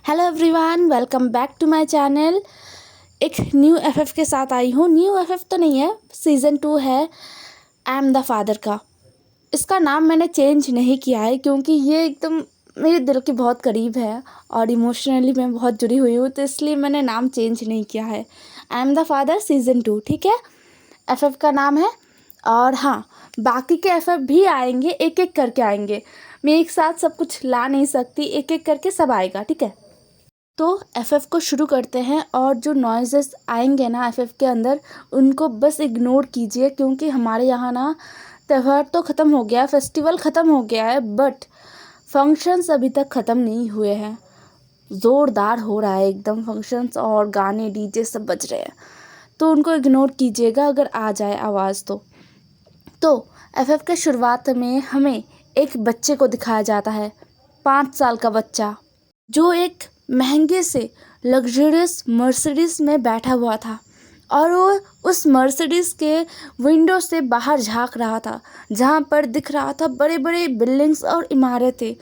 Hello everyone, welcome back to my channel. एक new FF के साथ आई हूँ। न्यू एफएफ तो नहीं है, सीज़न 2 है आई एम द फादर का। इसका नाम मैंने चेंज नहीं किया है क्योंकि ये एकदम मेरे दिल के बहुत करीब है और इमोशनली मैं बहुत जुड़ी हुई हूँ, तो इसलिए मैंने नाम चेंज नहीं किया है। I am the father season 2, ठीक है, एफएफ का नाम है। और हाँ, बाकी के एफएफ भी आएंगे, एक एक करके आएंगे। मैं एक साथ सब कुछ ला नहीं सकती, एक एक करके सब आएगा, ठीक है। तो एफएफ को शुरू करते हैं और जो नॉइज़ेस आएंगे ना एफएफ के अंदर, उनको बस इग्नोर कीजिए क्योंकि हमारे यहाँ ना त्यौहार तो ख़त्म हो गया है, फेस्टिवल ख़त्म हो गया है, बट फंक्शंस अभी तक ख़त्म नहीं हुए हैं। ज़ोरदार हो रहा है एकदम फंक्शंस, और गाने डीजे सब बज रहे हैं, तो उनको इग्नोर कीजिएगा अगर आ जाए आवाज़ तो एफएफ के शुरुआत में हमें एक बच्चे को दिखाया जाता है, 5 साल का बच्चा, जो एक महंगे से लग्जरियस मर्सिडीज़ में बैठा हुआ था और वो उस मर्सिडीज़ के विंडो से बाहर झांक रहा था, जहाँ पर दिख रहा था बड़े बड़े बिल्डिंग्स और इमारतें,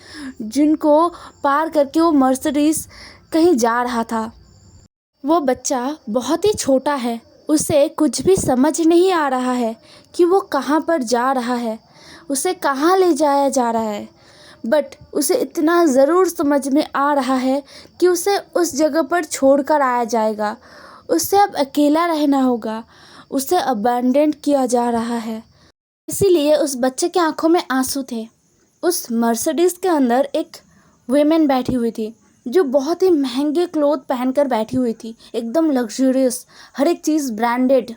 जिनको पार करके वो मर्सिडीज़ कहीं जा रहा था। वो बच्चा बहुत ही छोटा है, उसे कुछ भी समझ नहीं आ रहा है कि वो कहाँ पर जा रहा है, उसे कहाँ ले जाया जा रहा है, बट उसे इतना ज़रूर समझ में आ रहा है कि उसे उस जगह पर छोड़कर आया जाएगा, उसे अब अकेला रहना होगा, उसे अबैंडन किया जा रहा है। इसीलिए उस बच्चे की आंखों में आंसू थे। उस मर्सिडीज़ के अंदर एक वुमेन बैठी हुई थी जो बहुत ही महंगे क्लोथ पहनकर बैठी हुई थी, एकदम लग्जरियस, हर एक चीज़ ब्रांडेड,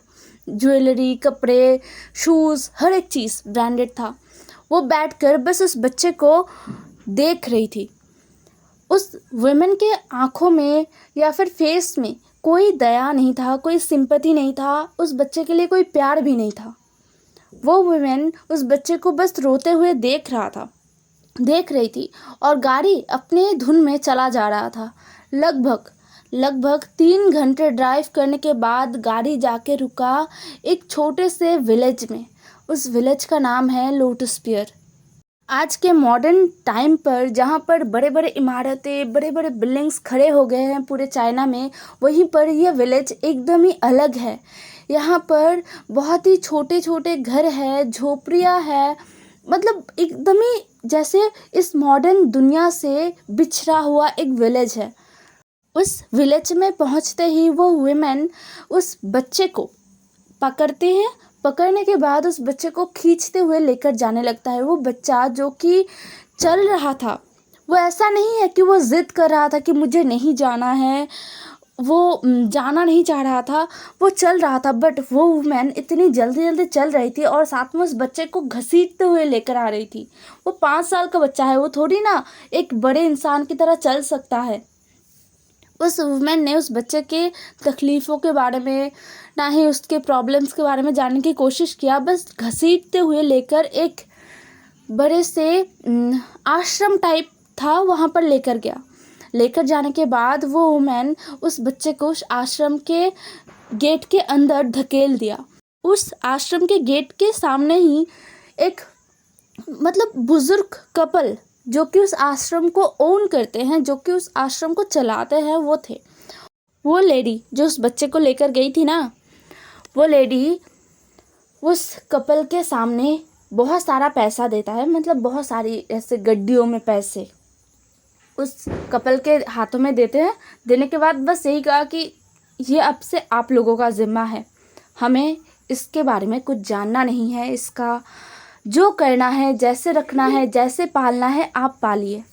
ज्वेलरी, कपड़े, शूज़, हर एक चीज़ ब्रांडेड था। वो बैठकर बस उस बच्चे को देख रही थी। उस वुमेन के आँखों में या फिर फेस में कोई दया नहीं था, कोई सिंपैथी नहीं था, उस बच्चे के लिए कोई प्यार भी नहीं था। वो वुमेन उस बच्चे को बस रोते हुए देख रही थी और गाड़ी अपने धुन में चला जा रहा था। लगभग 3 घंटे ड्राइव करने के बाद गाड़ी जाके रुका एक छोटे से विलेज में। उस विलेज का नाम है लोटस पियर। आज के मॉडर्न टाइम पर जहाँ पर बड़े बड़े इमारतें, बड़े बड़े बिल्डिंग्स खड़े हो गए हैं पूरे चाइना में, वहीं पर यह विलेज एकदम ही अलग है। यहाँ पर बहुत ही छोटे छोटे घर है, झोपड़ियाँ है, मतलब एकदम ही जैसे इस मॉडर्न दुनिया से बिछड़ा हुआ एक विलेज है। उस विलेज में पहुँचते ही वो वुमेन उस बच्चे को पकड़ते हैं। पकड़ने के बाद उस बच्चे को खींचते हुए लेकर जाने लगता है। वो बच्चा जो कि चल रहा था, वो ऐसा नहीं है कि वो ज़िद कर रहा था कि मुझे नहीं जाना है, वो जाना नहीं चाह रहा था, वो चल रहा था, बट वो वुमेन इतनी जल्दी जल्दी चल रही थी और साथ में उस बच्चे को घसीटते हुए लेकर आ रही थी। वो 5 साल का बच्चा है, वो थोड़ी ना एक बड़े इंसान की तरह चल सकता है। उस वुमेन ने उस बच्चे के तकलीफ़ों के बारे में, ना ही उसके प्रॉब्लम्स के बारे में जानने की कोशिश किया, बस घसीटते हुए लेकर एक बड़े से आश्रम टाइप था, वहाँ पर लेकर गया। लेकर जाने के बाद वो वुमेन उस बच्चे को उस आश्रम के गेट के अंदर धकेल दिया। उस आश्रम के गेट के सामने ही एक मतलब बुजुर्ग कपल, जो कि उस आश्रम को ओन करते हैं, जो कि उस आश्रम को चलाते हैं, वो थे। वो लेडी जो उस बच्चे को लेकर गई थी ना, वो लेडी उस कपल के सामने बहुत सारा पैसा देता है, मतलब बहुत सारी ऐसे गड्डियों में पैसे उस कपल के हाथों में देते हैं। देने के बाद बस यही कहा कि ये अब से आप लोगों का ज़िम्मा है, हमें इसके बारे में कुछ जानना नहीं है, इसका जो करना है, जैसे रखना है, जैसे पालना है, आप पालिए।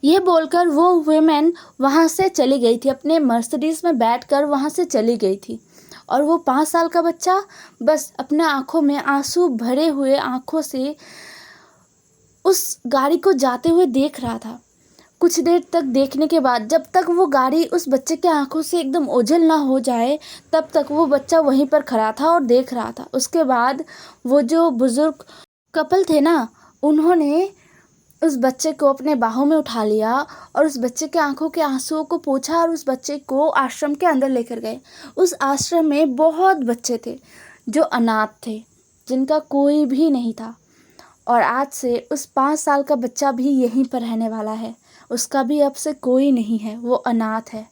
ये बोलकर वो वुमेन वहाँ से चली गई थी, अपने मर्सिडीज़ में बैठकर वहाँ से चली गई थी। और वो 5 साल का बच्चा बस अपने आँखों में आंसू भरे हुए आँखों से उस गाड़ी को जाते हुए देख रहा था। कुछ देर तक देखने के बाद, जब तक वो गाड़ी उस बच्चे के आंखों से एकदम ओझल ना हो जाए, तब तक वो बच्चा वहीं पर खड़ा था और देख रहा था। उसके बाद वो जो बुज़ुर्ग कपल थे ना, उन्होंने उस बच्चे को अपने बाहों में उठा लिया और उस बच्चे के आंखों के आंसुओं को पोंछा और उस बच्चे को आश्रम के अंदर लेकर गए। उस आश्रम में बहुत बच्चे थे जो अनाथ थे, जिनका कोई भी नहीं था, और आज से उस 5 साल का बच्चा भी यहीं पर रहने वाला है उसका भी अब से कोई नहीं है, वो अनाथ है।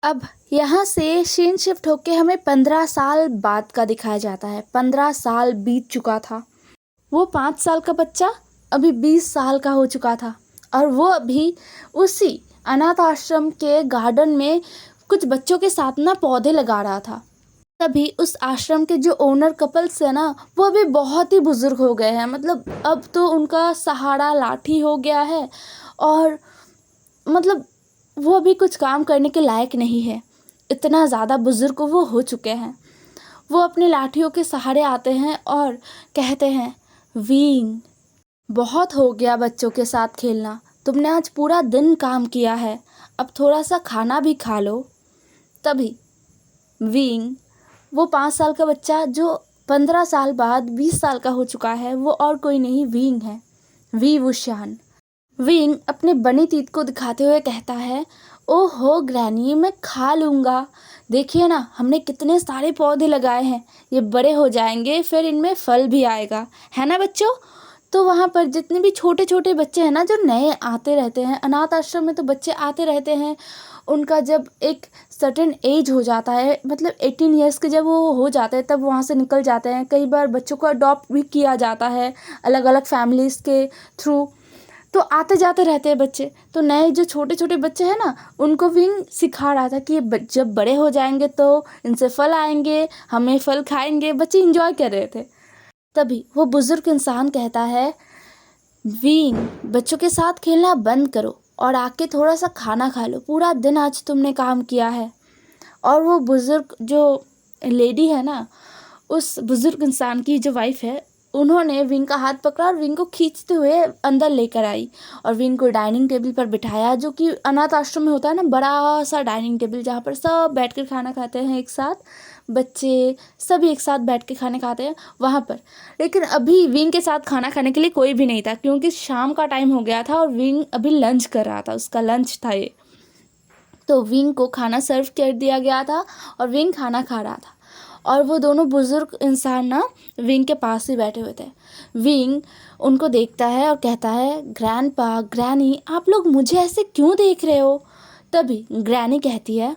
अब यहाँ से सीन शिफ्ट होके हमें 15 साल बाद का दिखाया जाता है। 15 साल बीत चुका था। वो 5 साल का बच्चा अभी 20 साल का हो चुका था और वो अभी उसी अनाथ आश्रम के गार्डन में कुछ बच्चों के साथ ना पौधे लगा रहा था। तभी उस आश्रम के जो ओनर कपल्स है ना, वो अभी बहुत ही बुजुर्ग हो गए हैं। मतलब अब तो उनका सहारा लाठी हो गया है और मतलब वो अभी कुछ काम करने के लायक नहीं है। इतना ज़्यादा बुजुर्ग वो हो चुके हैं। वो अपनी लाठियों के सहारे आते हैं और कहते हैं, वीन, बहुत हो गया बच्चों के साथ खेलना। तुमने आज पूरा दिन काम किया है, अब थोड़ा सा खाना भी खा लो। तभी वीन, वो 5 साल का बच्चा जो 15 साल बाद 20 साल का हो चुका है, वो और कोई नहीं वींग है, वी वुशान। विंग अपने बनी तीत को दिखाते हुए कहता है, ओहो ग्रैनी, मैं खा लूँगा। देखिए ना, हमने कितने सारे पौधे लगाए हैं, ये बड़े हो जाएंगे, फिर इनमें फल भी आएगा, है ना बच्चों। तो वहाँ पर जितने भी छोटे छोटे बच्चे हैं ना, जो नए आते रहते हैं, अनाथ आश्रम में तो बच्चे आते रहते हैं। उनका जब एक सर्टेन एज हो जाता है, मतलब 18 ईयर्स के जब वो हो जाते हैं, तब वहाँ से निकल जाते हैं। कई बार बच्चों को अडॉप्ट भी किया जाता है अलग अलग फैमिलीज़ के थ्रू। तो आते जाते रहते हैं बच्चे। तो नए जो छोटे छोटे बच्चे हैं ना, उनको विंग सिखा रहा था कि ये जब बड़े हो जाएंगे तो इनसे फल आएंगे, हमें फल खाएंगे। बच्चे इंजॉय कर रहे थे। तभी वो बुजुर्ग इंसान कहता है, विंग, बच्चों के साथ खेलना बंद करो और आके थोड़ा सा खाना खा लो। पूरा दिन आज तुमने काम किया है। और वो बुजुर्ग जो लेडी है ना, उस बुजुर्ग इंसान की जो वाइफ है, उन्होंने विंग का हाथ पकड़ा और विंग को खींचते हुए अंदर लेकर आई और विंग को डाइनिंग टेबल पर बिठाया, जो कि अनाथ आश्रम में होता है ना, बड़ा सा डाइनिंग टेबल जहाँ पर सब बैठ कर खाना खाते हैं एक साथ। बच्चे सभी एक साथ बैठ के खाने खाते हैं वहाँ पर। लेकिन अभी विंग के साथ खाना खाने के लिए कोई भी नहीं था, क्योंकि शाम का टाइम हो गया था और विंग अभी लंच कर रहा था, उसका लंच था ये। तो विंग को खाना सर्व कर दिया गया था और विंग खाना खा रहा था और वो दोनों बुजुर्ग इंसान ना विंग के पास ही बैठे हुए थे। विंग उनको देखता है और कहता है, ग्रैंडपा, ग्रैनी, आप लोग मुझे ऐसे क्यों देख रहे हो। तभी ग्रैनी कहती है,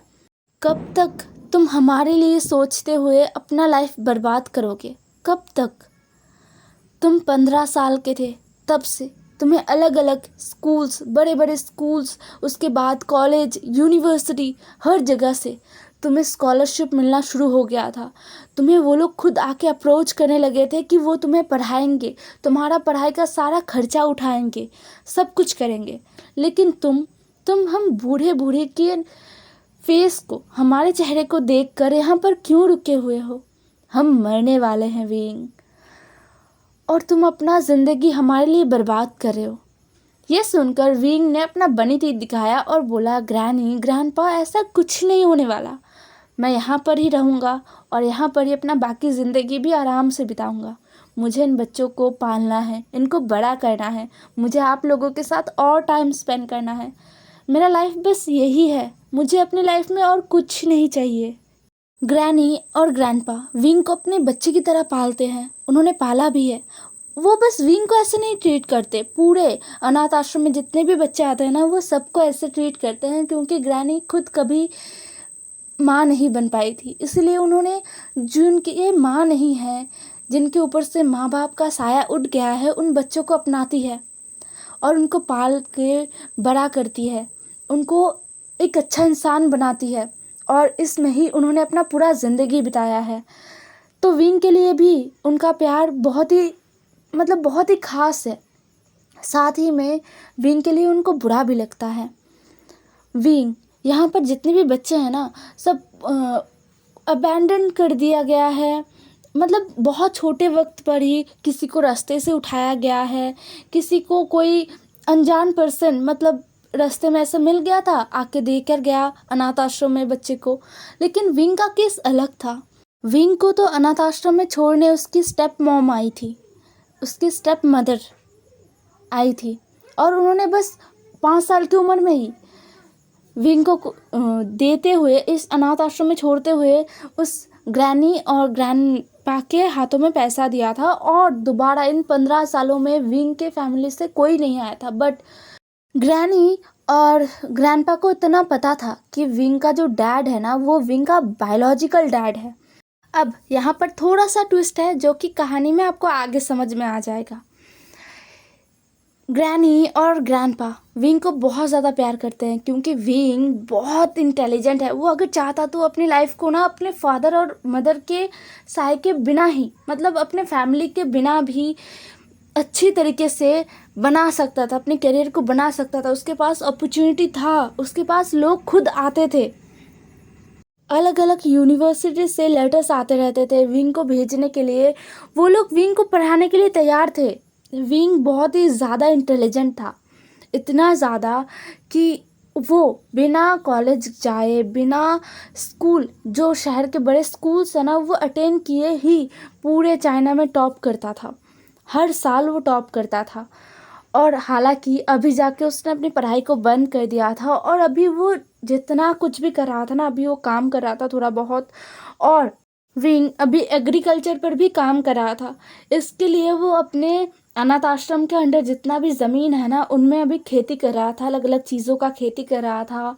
कब तक तुम हमारे लिए सोचते हुए अपना लाइफ बर्बाद करोगे। कब तक। तुम 15 साल के थे तब से तुम्हें अलग अलग स्कूल्स, बड़े बड़े स्कूल्स, उसके बाद कॉलेज, यूनिवर्सिटी, हर जगह से तुम्हें स्कॉलरशिप मिलना शुरू हो गया था। तुम्हें वो लोग खुद आके अप्रोच करने लगे थे कि वो तुम्हें पढ़ाएंगे, तुम्हारा पढ़ाई का सारा खर्चा उठाएंगे, सब कुछ करेंगे। लेकिन तुम हम बूढ़े बूढ़े के फेस को, हमारे चेहरे को देखकर यहाँ पर क्यों रुके हुए हो। हम मरने वाले हैं विंग, और तुम अपना ज़िंदगी हमारे लिए बर्बाद कर रहे हो। ये सुनकर विंग ने अपना बनी तीत दिखाया और बोला, ग्रैनी, ग्रैंडपा, ऐसा कुछ नहीं होने वाला। मैं यहाँ पर ही रहूँगा और यहाँ पर ही अपना बाकी ज़िंदगी भी आराम से बिताऊँगा। मुझे इन बच्चों को पालना है, इनको बड़ा करना है, मुझे आप लोगों के साथ और टाइम स्पेंड करना है। मेरा लाइफ बस यही है, मुझे अपनी लाइफ में और कुछ नहीं चाहिए। ग्रैनी और ग्रैंडपा विंग को अपने बच्चे की तरह पालते हैं, उन्होंने पाला भी है। वो बस विंग को ऐसे नहीं ट्रीट करते, पूरे अनाथ आश्रम में जितने भी बच्चे आते हैं ना, वो सबको ऐसे ट्रीट करते हैं, क्योंकि ग्रैनी खुद कभी माँ नहीं बन पाई थी। इसलिए उन्होंने, जिनकी ये माँ नहीं है, जिनके ऊपर से माँ बाप का साया उठ गया है, उन बच्चों को अपनाती है और उनको पाल के बड़ा करती है, उनको एक अच्छा इंसान बनाती है। और इसमें ही उन्होंने अपना पूरा ज़िंदगी बिताया है। तो विंग के लिए भी उनका प्यार बहुत ही, मतलब बहुत ही ख़ास है। साथ ही में विंग के लिए उनको बुरा भी लगता है। विंग, यहाँ पर जितने भी बच्चे हैं ना, सब अबैंडन कर दिया गया है। मतलब बहुत छोटे वक्त पर ही किसी को रास्ते से उठाया गया है, किसी को कोई अनजान पर्सन, मतलब रास्ते में ऐसे मिल गया था, आके देकर गया अनाथ आश्रम में बच्चे को। लेकिन विंग का केस अलग था। विंग को तो अनाथ आश्रम में छोड़ने उसकी स्टेप मॉम आई थी, उसकी स्टेप मदर आई थी, और उन्होंने बस 5 साल की उम्र में ही विंग को देते हुए, इस अनाथ आश्रम में छोड़ते हुए, उस ग्रैनी और ग्रैंडपा के हाथों में पैसा दिया था। और दोबारा इन 15 सालों में विंग के फैमिली से कोई नहीं आया था। बट ग्रैनी और ग्रैंडपा को इतना पता था कि विंग का जो डैड है ना वो विंग का बायोलॉजिकल डैड है। अब यहाँ पर थोड़ा सा ट्विस्ट है जो कि कहानी में आपको आगे समझ में आ जाएगा। ग्रैनी और ग्रैंडपा विंग को बहुत ज़्यादा प्यार करते हैं क्योंकि विंग बहुत इंटेलिजेंट है। वो अगर चाहता तो अपनी लाइफ को ना अपने फादर और मदर के साय के बिना ही, मतलब अपने फैमिली के बिना भी अच्छी तरीके से बना सकता था, अपने करियर को बना सकता था। उसके पास अपॉर्चुनिटी था, उसके पास लोग खुद आते थे। अलग अलग यूनिवर्सिटी से लेटर्स आते रहते थे विंग को भेजने के लिए। वो लोग विंग को पढ़ाने के लिए तैयार थे। विंग बहुत ही ज़्यादा इंटेलिजेंट था, इतना ज़्यादा कि वो बिना कॉलेज जाए, बिना स्कूल, जो शहर के बड़े स्कूल्स हैं ना वो अटेंड किए ही पूरे चाइना में टॉप करता था। हर साल वो टॉप करता था। और हालांकि अभी जाके उसने अपनी पढ़ाई को बंद कर दिया था और अभी वो जितना कुछ भी कर रहा था ना, अभी वो काम कर रहा था थोड़ा बहुत। और विंग अभी एग्रीकल्चर पर भी काम कर रहा था। इसके लिए वो अपने अनाथ आश्रम के अंडर जितना भी ज़मीन है ना उनमें अभी खेती कर रहा था, अलग अलग चीज़ों का खेती कर रहा था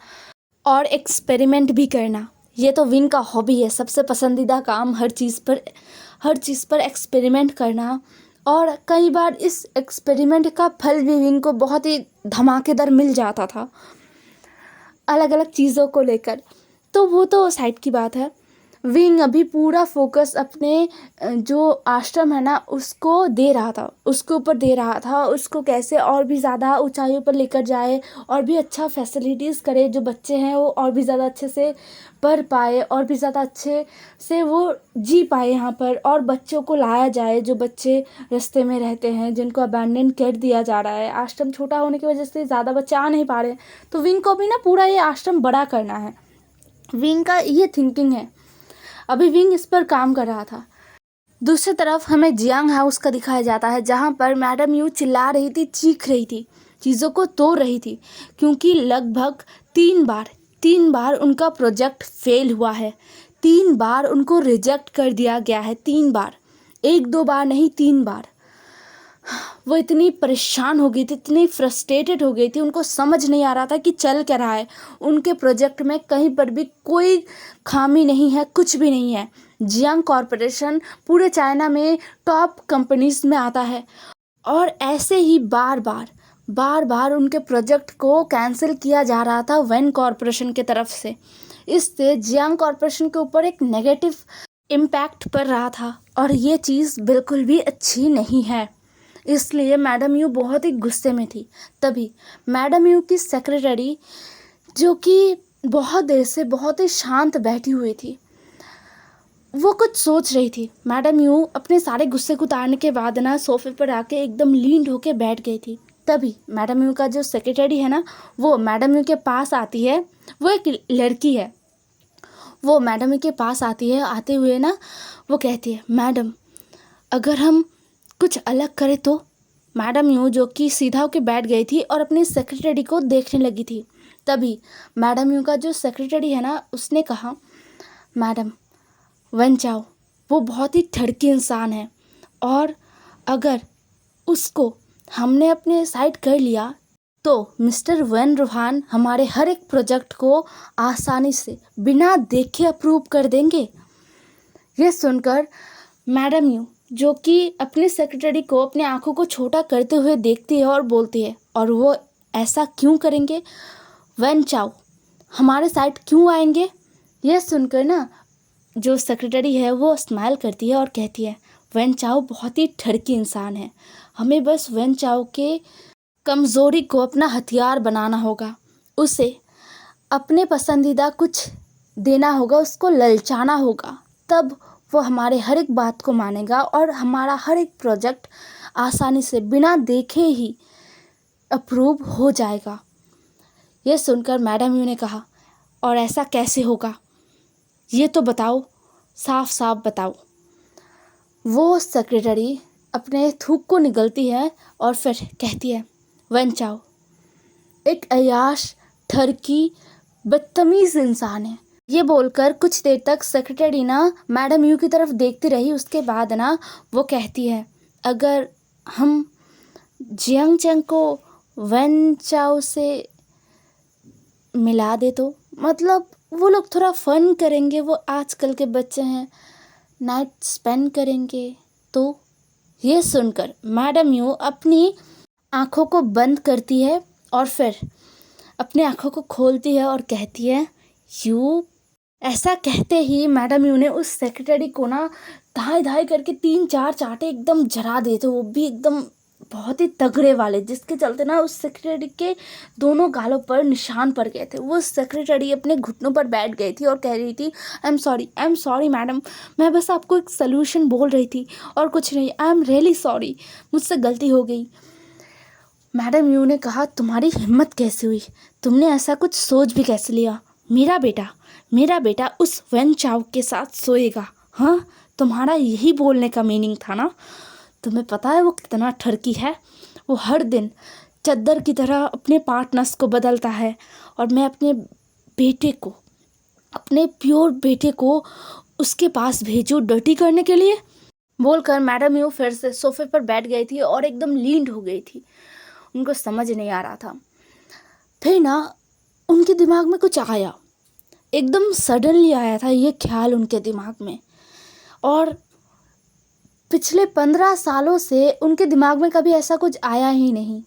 और एक्सपेरिमेंट भी करना। ये तो विंग का हॉबी है, सबसे पसंदीदा काम, हर चीज़ पर एक्सपेरिमेंट करना। और कई बार इस एक्सपेरिमेंट का फल भी विंग को बहुत ही धमाकेदार मिल जाता था अलग अलग चीज़ों को लेकर। तो वो तो साइड की बात है। विंग अभी पूरा फोकस अपने जो आश्रम है ना उसको दे रहा था, उसके ऊपर दे रहा था। उसको कैसे और भी ज़्यादा ऊंचाइयों पर लेकर जाए और भी अच्छा फैसिलिटीज़ करे, जो बच्चे हैं वो और भी ज़्यादा अच्छे से पढ़ पाए और भी ज़्यादा अच्छे से वो जी पाए यहाँ पर। और बच्चों को लाया जाए जो बच्चे रास्ते में रहते हैं, जिनको अबैंडन कर दिया जा रहा है। आश्रम छोटा होने की वजह से ज़्यादा बच्चे आ नहीं पा रहे, तो विंग को भी ना पूरा ये आश्रम बड़ा करना है। विंग का ये थिंकिंग है। अभी विंग इस पर काम कर रहा था। दूसरी तरफ हमें जियांग हाउस का दिखाया जाता है जहाँ पर मैडम यू चिल्ला रही थी, चीख रही थी, चीज़ों को तोड़ रही थी क्योंकि लगभग 3 बार उनका प्रोजेक्ट फेल हुआ है। 3 बार उनको रिजेक्ट कर दिया गया है। 3 बार, 1-2 बार नहीं, 3 बार। वो इतनी परेशान हो गई थी, इतनी फ्रस्ट्रेटेड हो गई थी, उनको समझ नहीं आ रहा था कि चल क्या रहा है। उनके प्रोजेक्ट में कहीं पर भी कोई खामी नहीं है, कुछ भी नहीं है। जियांग कॉरपोरेशन पूरे चाइना में टॉप कंपनीज में आता है और ऐसे ही बार बार उनके प्रोजेक्ट को कैंसिल किया जा रहा था वेन कॉरपोरेशन की तरफ से। इससे जियांग कॉरपोरेशन के ऊपर एक नेगेटिव इम्पैक्ट पड़ रहा था और ये चीज़ बिल्कुल भी अच्छी नहीं है। इसलिए मैडम यू बहुत ही गुस्से में थी। तभी मैडम यू की सेक्रेटरी, जो कि बहुत देर से बहुत ही शांत बैठी हुई थी, वो कुछ सोच रही थी। मैडम यू अपने सारे गुस्से को उतारने के बाद ना सोफे पर आके एकदम लीन होके बैठ गई थी। तभी मैडम यू का जो सेक्रेटरी है ना वो मैडम यू के पास आती है। वो एक लड़की है। वो मैडम यू के पास आती है। आते हुए ना वो कहती है, मैडम अगर हम कुछ अलग करें तो। मैडम यू जो कि सीधा होकर बैठ गई थी और अपनी सेक्रेटरी को देखने लगी थी। तभी मैडम यू का जो सेक्रेटरी है ना उसने कहा, मैडम वन चाओ वो बहुत ही ठड़की इंसान है और अगर उसको हमने अपने साइड कर लिया तो मिस्टर वन रूहान हमारे हर एक प्रोजेक्ट को आसानी से बिना देखे अप्रूव कर देंगे। ये सुनकर मैडम यू जो कि अपने सेक्रेटरी को अपने आंखों को छोटा करते हुए देखती है और बोलती है, और वो ऐसा क्यों करेंगे? वन चाओ हमारे साइड क्यों आएंगे? यह सुनकर ना जो सेक्रेटरी है वो स्माइल करती है और कहती है, वन चाओ बहुत ही ठड़की इंसान है, हमें बस वन चाओ के कमज़ोरी को अपना हथियार बनाना होगा, उसे अपने पसंदीदा कुछ देना होगा, उसको ललचाना होगा, तब वो हमारे हर एक बात को मानेगा और हमारा हर एक प्रोजेक्ट आसानी से बिना देखे ही अप्रूव हो जाएगा। यह सुनकर मैडम यू ने कहा, और ऐसा कैसे होगा ये तो बताओ, साफ साफ बताओ। वो सेक्रेटरी अपने थूक को निगलती है और फिर कहती है, वन चाओ एक अय्याश, ठरकी, बदतमीज़ इंसान है। ये बोलकर कुछ देर तक सेक्रेटरी ना मैडम यू की तरफ देखती रही। उसके बाद ना वो कहती है, अगर हम जियांग चंग को वन चाओ से मिला दे तो मतलब वो लोग थोड़ा फन करेंगे, वो आजकल के बच्चे हैं, नाइट स्पेंड करेंगे। तो ये सुनकर मैडम यू अपनी आँखों को बंद करती है और फिर अपनी आँखों को खोलती है और कहती है यू। ऐसा कहते ही मैडम यू ने उस सेक्रेटरी को ना धाई धाई करके 3-4 चांटे एकदम जरा दिए थे, वो भी एकदम बहुत ही तगड़े वाले, जिसके चलते ना उस सेक्रेटरी के दोनों गालों पर निशान पड़ गए थे। वो सेक्रेटरी अपने घुटनों पर बैठ गई थी और कह रही थी आई एम सॉरी मैडम, मैं बस आपको एक सलूशन बोल रही थी और कुछ नहीं, आई एम रियली सॉरी, मुझसे गलती हो गई। मैडम यू ने कहा तुम्हारी हिम्मत कैसे हुई, तुमने ऐसा कुछ सोच भी कैसे लिया, मेरा बेटा उस वेन चाव के साथ सोएगा। हाँ, तुम्हारा यही बोलने का मीनिंग था ना। तुम्हें पता है वो कितना ठरकी है, वो हर दिन चद्दर की तरह अपने पार्टनर्स को बदलता है और मैं अपने बेटे को, अपने प्योर बेटे को उसके पास भेजूँ डर्टी करने के लिए। बोलकर मैडम यू फिर से सोफे पर बैठ गई थी और एकदम लीन हो गई थी। उनको समझ नहीं आ रहा था। फिर ना उनके दिमाग में कुछ आया, एकदम सडनली आया था ये ख्याल उनके दिमाग में, और पिछले 15 सालों से उनके दिमाग में कभी ऐसा कुछ आया ही नहीं।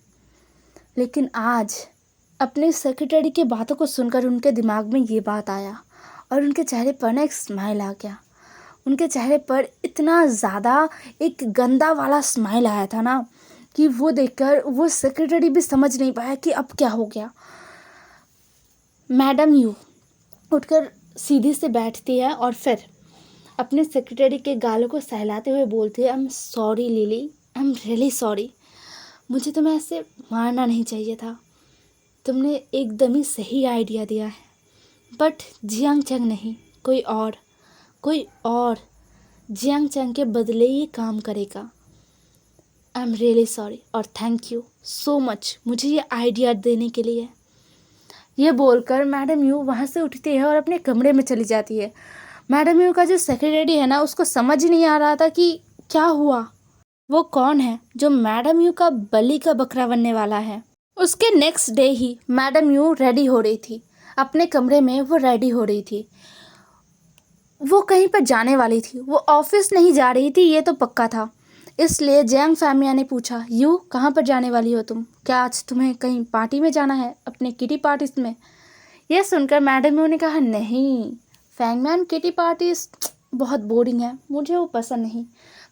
लेकिन आज अपने सेक्रेटरी के बातों को सुनकर उनके दिमाग में ये बात आया और उनके चेहरे पर ना एक स्माइल आ गया। उनके चेहरे पर इतना ज़्यादा एक गंदा वाला स्माइल आया था ना कि वो देखकर वो सेक्रेटरी भी समझ नहीं पाया कि अब क्या हो गया। मैडम यू उठकर सीधी से बैठती है और फिर अपने सेक्रेटरी के गालों को सहलाते हुए बोलती है I am sorry lily, I am really sorry, मुझे तुम्हें ऐसे मारना नहीं चाहिए था, तुमने एकदम ही सही आइडिया दिया है, बट जियांग चंग नहीं, कोई और जियांग चंग के बदले ये काम करेगा। आई एम रियली सॉरी और थैंक यू सो मच मुझे ये आइडिया देने के लिए। ये बोलकर मैडम यू वहाँ से उठती है और अपने कमरे में चली जाती है। मैडम यू का जो सेक्रेटरी है ना, उसको समझ नहीं आ रहा था कि क्या हुआ, वो कौन है जो मैडम यू का बलि का बकरा बनने वाला है। उसके next day he madam you ready हो रही थी, अपने कमरे में वो रेडी हो रही थी। वो कहीं पर जाने वाली थी, वो ऑफिस नहीं जा रही थी, ये तो पक्का था। इसलिए जियांग फैमिया ने पूछा यू कहाँ पर जाने वाली हो तुम, क्या आज तुम्हें कहीं पार्टी में जाना है, अपने किटी पार्टीज में। यह सुनकर मैडम यू ने कहा नहीं फैंगमैन, किटी पार्टीज बहुत बोरिंग है, मुझे वो पसंद नहीं,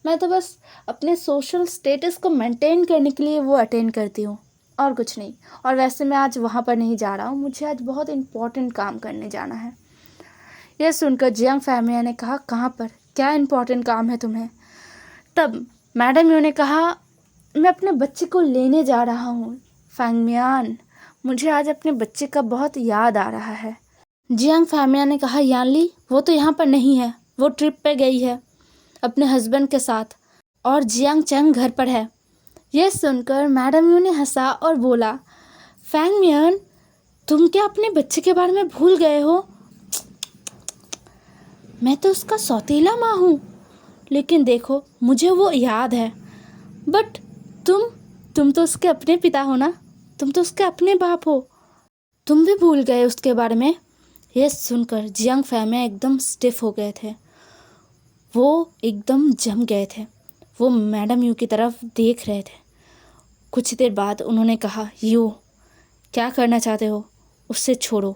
मैं तो बस अपने सोशल स्टेटस को मेंटेन करने के लिए वो अटेंड करती हूँ और कुछ नहीं, और वैसे मैं आज वहाँ पर नहीं जा रहा हूँ, मुझे आज बहुत इम्पोर्टेंट काम करने जाना है। यह सुनकर जियांग फैमिया ने कहा कहाँ पर, क्या इम्पोर्टेंट काम है तुम्हें। तब मैडम यू ने कहा मैं अपने बच्चे को लेने जा रहा हूँ फैंगमियान, मुझे आज अपने बच्चे का बहुत याद आ रहा है। जियांग फैमिया ने कहा यानली वो तो यहाँ पर नहीं है, वो ट्रिप पे गई है अपने हस्बैंड के साथ और जियांग चंग घर पर है। यह सुनकर मैडम यू ने हंसा और बोला फैंगमियान तुम क्या अपने बच्चे के बारे में भूल गए हो, मैं तो उसका सौतेला माँ हूँ, लेकिन देखो मुझे वो याद है, बट तुम तो उसके अपने पिता हो ना, तुम तो उसके अपने बाप हो, तुम भी भूल गए उसके बारे में। यह सुनकर जियांग फैमिया एकदम स्टिफ हो गए थे, वो एकदम जम गए थे, वो मैडम यू की तरफ देख रहे थे। कुछ देर बाद उन्होंने कहा यू क्या करना चाहते हो, उससे छोड़ो,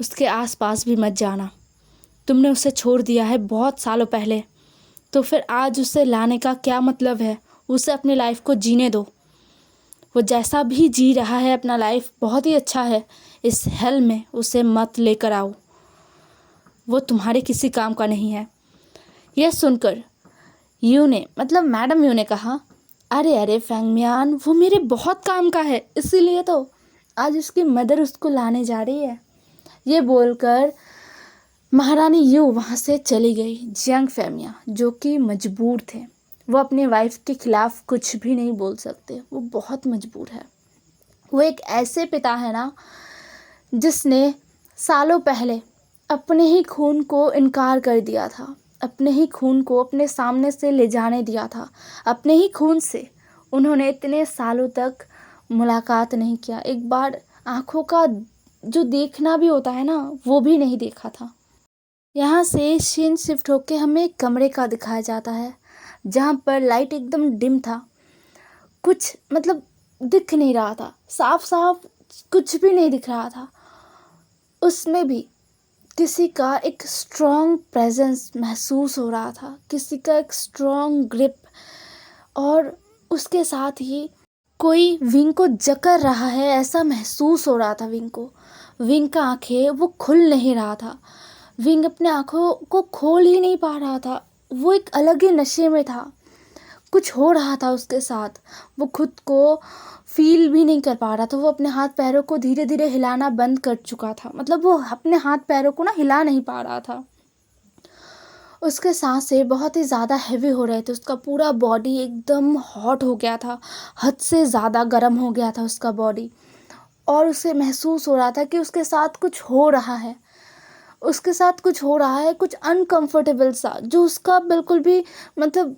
उसके आसपास भी मत जाना, तुमने उसे छोड़ दिया है बहुत सालों पहले, तो फिर आज उसे लाने का क्या मतलब है, उसे अपनी लाइफ को जीने दो, वो जैसा भी जी रहा है अपना लाइफ बहुत ही अच्छा है, इस हेल में उसे मत लेकर आओ, वो तुम्हारे किसी काम का नहीं है। यह सुनकर यू ने मतलब मैडम यू ने कहा अरे फैंगमियान वो मेरे बहुत काम का है, इसीलिए तो आज उसकी मदर उसको लाने जा रही है। ये बोलकर महारानी यू वहाँ से चली गई। जियांग फैमिया जो कि मजबूर थे, वो अपनी वाइफ के खिलाफ कुछ भी नहीं बोल सकते, वो बहुत मजबूर है। वो एक ऐसे पिता है ना जिसने सालों पहले अपने ही खून को इनकार कर दिया था, अपने ही खून को अपने सामने से ले जाने दिया था, अपने ही खून से उन्होंने इतने सालों तक मुलाकात नहीं किया, एक बार आँखों का जो देखना भी होता है ना, वो भी नहीं देखा था। यहाँ से सीन शिफ्ट होके हमें एक कमरे का दिखाया जाता है जहाँ पर लाइट एकदम डिम था। कुछ मतलब दिख नहीं रहा था, साफ साफ कुछ भी नहीं दिख रहा था। उसमें भी किसी का एक स्ट्रॉन्ग प्रेजेंस महसूस हो रहा था, किसी का एक स्ट्रॉन्ग ग्रिप, और उसके साथ ही कोई विंग को जकड़ रहा है ऐसा महसूस हो रहा था विंग को। विंग का आंखें वो खुल नहीं रहा था, विंग अपने आंखों को खोल ही नहीं पा रहा था। वो एक अलग ही नशे में था, कुछ हो रहा था उसके साथ, वो खुद को फील भी नहीं कर पा रहा था। वो अपने हाथ पैरों को धीरे धीरे हिलाना बंद कर चुका था, मतलब वो अपने हाथ पैरों को ना हिला नहीं पा रहा था। उसके सांसें बहुत ही ज़्यादा हैवी हो रहे थे, उसका पूरा बॉडी एकदम हॉट हो गया था, हद से ज़्यादा गर्म हो गया था उसका बॉडी। और उसे महसूस हो रहा था कि उसके साथ कुछ हो रहा है, उसके साथ कुछ हो रहा है, कुछ अनकंफर्टेबल सा, जो उसका बिल्कुल भी मतलब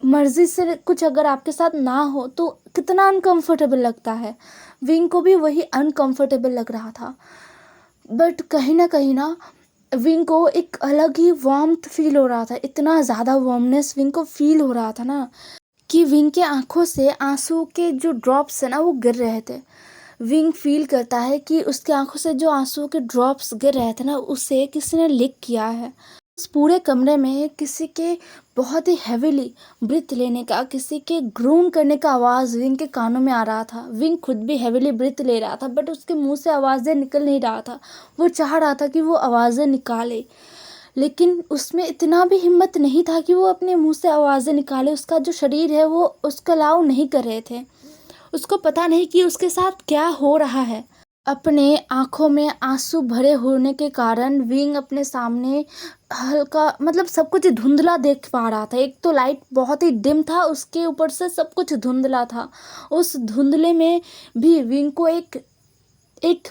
मर्जी से कुछ अगर आपके साथ ना हो तो कितना अनकंफर्टेबल लगता है। विंग को भी वही अनकंफर्टेबल लग रहा था, बट कहीं ना विंग को एक अलग ही वार्मथ फील हो रहा था। इतना ज़्यादा वार्मनेस विंग को फील हो रहा था ना कि विंग के आंखों से आंसू के जो ड्रॉप्स है ना वो गिर रहे थे। विंग फील करता है कि उसके आंखों से जो आंसू के ड्रॉप्स गिर रहे थे ना, उसे किसी ने लिक किया है। उस पूरे कमरे में किसी के बहुत ही हैवीली ब्रीथ लेने का, किसी के ग्रोन करने का आवाज़ विंग के कानों में आ रहा था। विंग खुद भी हैवीली ब्रीथ ले रहा था, बट उसके मुंह से आवाज़ें निकल नहीं रहा था। वो चाह रहा था कि वो आवाज़ें निकाले, लेकिन उसमें इतना भी हिम्मत नहीं था कि वो अपने मुंह से आवाज़ें निकाले। उसका जो शरीर है वो उसका अलाउ नहीं कर रहे थे। उसको पता नहीं कि उसके साथ क्या हो रहा है। अपने आँखों में आंसू भरे होने के कारण विंग अपने सामने हल्का मतलब सब कुछ धुंधला देख पा रहा था। एक तो लाइट बहुत ही डिम था, उसके ऊपर से सब कुछ धुंधला था। उस धुंधले में भी विंग को एक एक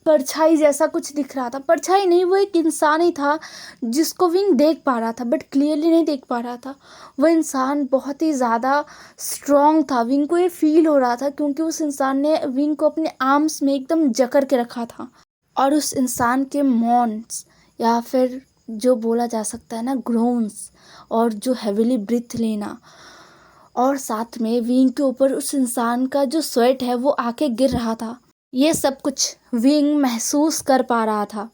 परछाई जैसा कुछ दिख रहा था। परछाई नहीं, वो एक इंसान ही था जिसको विंग देख पा रहा था, बट क्लियरली नहीं देख पा रहा था। वह इंसान बहुत ही ज़्यादा स्ट्रॉन्ग था, विंग को ये फील हो रहा था, क्योंकि उस इंसान ने विंग को अपने आर्म्स में एकदम जकड़ के रखा था। और उस इंसान के मॉन्स या फिर जो बोला जा सकता है ना ग्रोन्स, और जो हैविली ब्रीथ लेना, और साथ में विंग के ऊपर उस इंसान का जो स्वेट है वो आके गिर रहा था, ये सब कुछ विंग महसूस कर पा रहा था।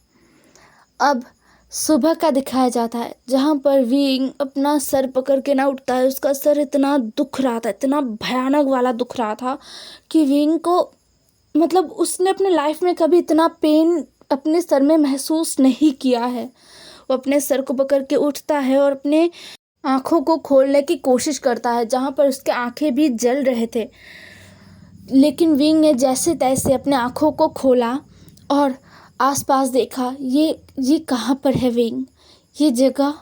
अब सुबह का दिखाया जाता है जहाँ पर विंग अपना सर पकड़ के ना उठता है। उसका सर इतना दुख रहा था, इतना भयानक वाला दुख रहा था कि विंग को मतलब उसने अपने लाइफ में कभी इतना पेन अपने सर में महसूस नहीं किया है। वो अपने सर को पकड़ के उठता है और अपने आँखों को खोलने की कोशिश करता है, जहाँ पर उसके आँखें भी जल रहे थे। लेकिन विंग ने जैसे तैसे अपने आँखों को खोला और आसपास देखा। ये कहाँ पर है विंग, ये जगह।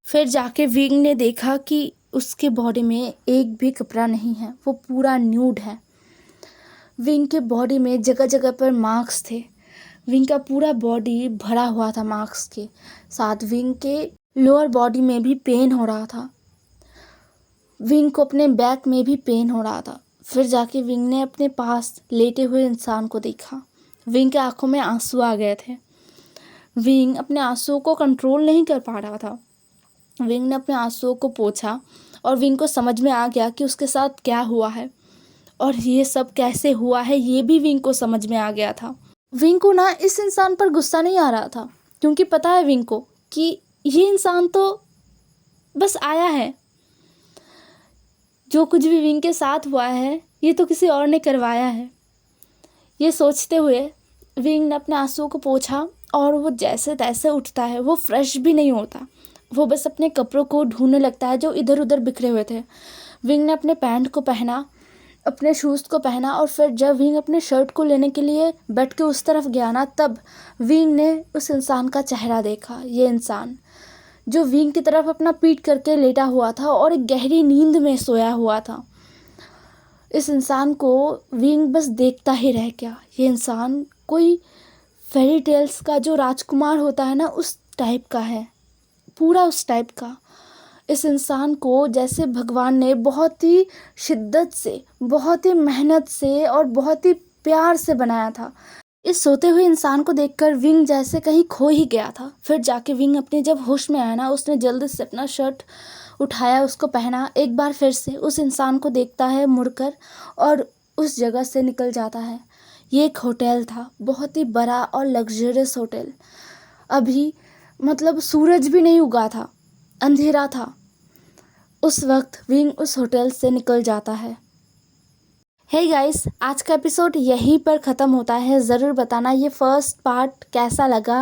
फिर जाके विंग ने देखा कि उसके बॉडी में एक भी कपड़ा नहीं है, वो पूरा न्यूड है। विंग के बॉडी में जगह जगह पर मार्क्स थे। विंग का पूरा बॉडी भरा हुआ था मार्क्स के साथ। विंग के लोअर बॉडी में भी पेन हो रहा था, विंग को अपने बैक में भी पेन हो रहा था। फिर जाके विंग ने अपने पास लेटे हुए इंसान को देखा। विंग के आंखों में आंसू आ गए थे। विंग अपने आंसुओं को कंट्रोल नहीं कर पा रहा था। विंग ने अपने आंसुओं को पोंछा और विंग को समझ में आ गया कि उसके साथ क्या हुआ है और ये सब कैसे हुआ है, ये भी विंग को समझ में आ गया था। विंग को ना इस इंसान पर गुस्सा नहीं आ रहा था, क्योंकि पता है विंग को कि ये इंसान तो बस आया है, जो कुछ भी विंग के साथ हुआ है ये तो किसी और ने करवाया है। ये सोचते हुए विंग ने अपने आंसुओं को पोंछा और वो जैसे तैसे उठता है। वो फ्रेश भी नहीं होता, वो बस अपने कपड़ों को ढूंढने लगता है जो इधर उधर बिखरे हुए थे। विंग ने अपने पैंट को पहना, अपने शूज़ को पहना, और फिर जब विंग अपने शर्ट को लेने के लिए बैठ के उस तरफ गया ना, तब विंग ने उस इंसान का चेहरा देखा। ये इंसान जो विंग की तरफ अपना पीठ करके लेटा हुआ था और एक गहरी नींद में सोया हुआ था। इस इंसान को विंग बस देखता ही रह गया। ये इंसान कोई फेरी टेल्स का जो राजकुमार होता है ना, उस टाइप का है, पूरा उस टाइप का। इस इंसान को जैसे भगवान ने बहुत ही शिद्दत से, बहुत ही मेहनत से और बहुत ही प्यार से बनाया था। इस सोते हुए इंसान को देखकर विंग जैसे कहीं खो ही गया था। फिर जाके विंग अपने जब होश में आया ना, उसने जल्दी से अपना शर्ट उठाया, उसको पहना, एक बार फिर से उस इंसान को देखता है मुड़कर और उस जगह से निकल जाता है। ये एक होटल था, बहुत ही बड़ा और लग्जरियस होटल। अभी मतलब सूरज भी नहीं उगा था, अंधेरा था। उस वक्त विंग उस होटल से निकल जाता है। हे गाइस, आज का एपिसोड यहीं पर ख़त्म होता है। ज़रूर बताना ये फर्स्ट पार्ट कैसा लगा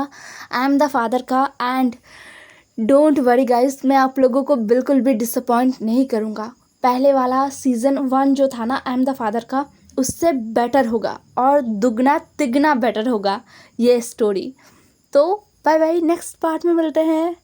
आई एम द फादर का। एंड डोंट वरी गाइस, मैं आप लोगों को बिल्कुल भी डिसअपॉइंट नहीं करूँगा। पहले वाला सीज़न 1 जो था ना आई एम द फादर का, उससे बेटर होगा और दुगना तिगना बेटर होगा ये स्टोरी। तो बाय बाय, नेक्स्ट पार्ट में मिलते हैं।